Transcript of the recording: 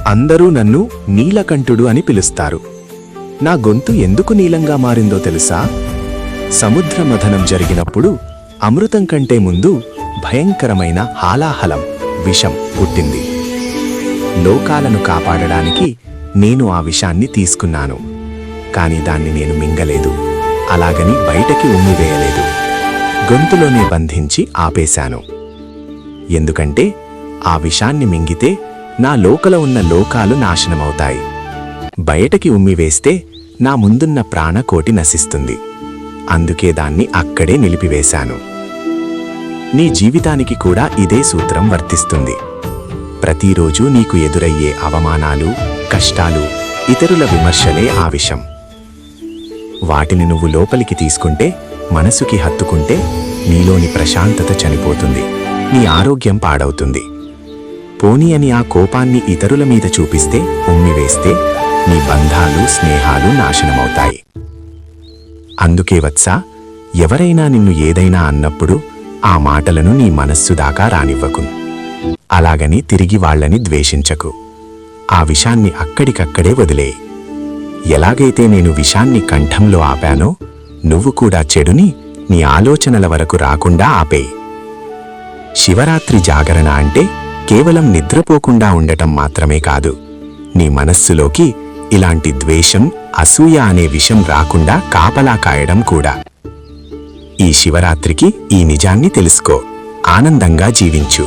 అందరూ నన్ను నీలకంఠుడు అని పిలుస్తారు. నా గొంతు ఎందుకు నీలంగా మారిందో తెలుసా? సముద్ర మథనం జరిగినప్పుడు అమృతం కంటే ముందు భయంకరమైన హాలాహలం, విషం పుట్టింది. లోకాలను కాపాడడానికి నేను ఆ విషాన్ని తీసుకున్నాను. కాని దాన్ని నేను మింగలేదు, అలాగని బయటకి ఉమ్మివేయలేదు. గొంతులోనే బంధించి ఆపేశాను. ఎందుకంటే ఆ విషాన్ని మింగితే నా లోకల ఉన్న లోకాలు నాశనమవుతాయి. బయటకి ఉమ్మివేస్తే నా ముందున్న ప్రాణకోటి నశిస్తుంది. అందుకే దాన్ని అక్కడే నిలిపివేశాను. నీ జీవితానికి కూడా ఇదే సూత్రం వర్తిస్తుంది. ప్రతిరోజూ నీకు ఎదురయ్యే అవమానాలు, కష్టాలు, ఇతరుల విమర్శలే ఆ విషం. వాటిని నువ్వు లోపలికి తీసుకుంటే, మనసుకి హత్తుకుంటే నీలోని ప్రశాంతత చనిపోతుంది, నీ ఆరోగ్యం పాడవుతుంది. పోనీ అని ఆ కోపాన్ని ఇతరుల మీద చూపిస్తే, ఉమ్మివేస్తే నీ బంధాలు, స్నేహాలు నాశనమవుతాయి. అందుకే వత్సా, ఎవరైనా నిన్ను ఏదైనా అన్నప్పుడు ఆ మాటలను నీ మనస్సు దాకా రానివ్వకు. అలాగని తిరిగి వాళ్లని ద్వేషించకు. ఆ విషాన్ని అక్కడికక్కడే వదిలేయి. ఎలాగైతే నేను విషాన్ని కంఠంలో ఆపానో, నువ్వు కూడా చెడుని నీ ఆలోచనల వరకు రాకుండా ఆపేయి. శివరాత్రి జాగరణ అంటే కేవలం నిద్రపోకుండా ఉండటం మాత్రమే కాదు, నీ మనస్సులోకి ఇలాంటి ద్వేషం, అసూయ అనే విషం రాకుండా కాపలా కాయడం కూడా. ఈ శివరాత్రికి ఈ నిజాన్ని తెలుసుకో, ఆనందంగా జీవించు.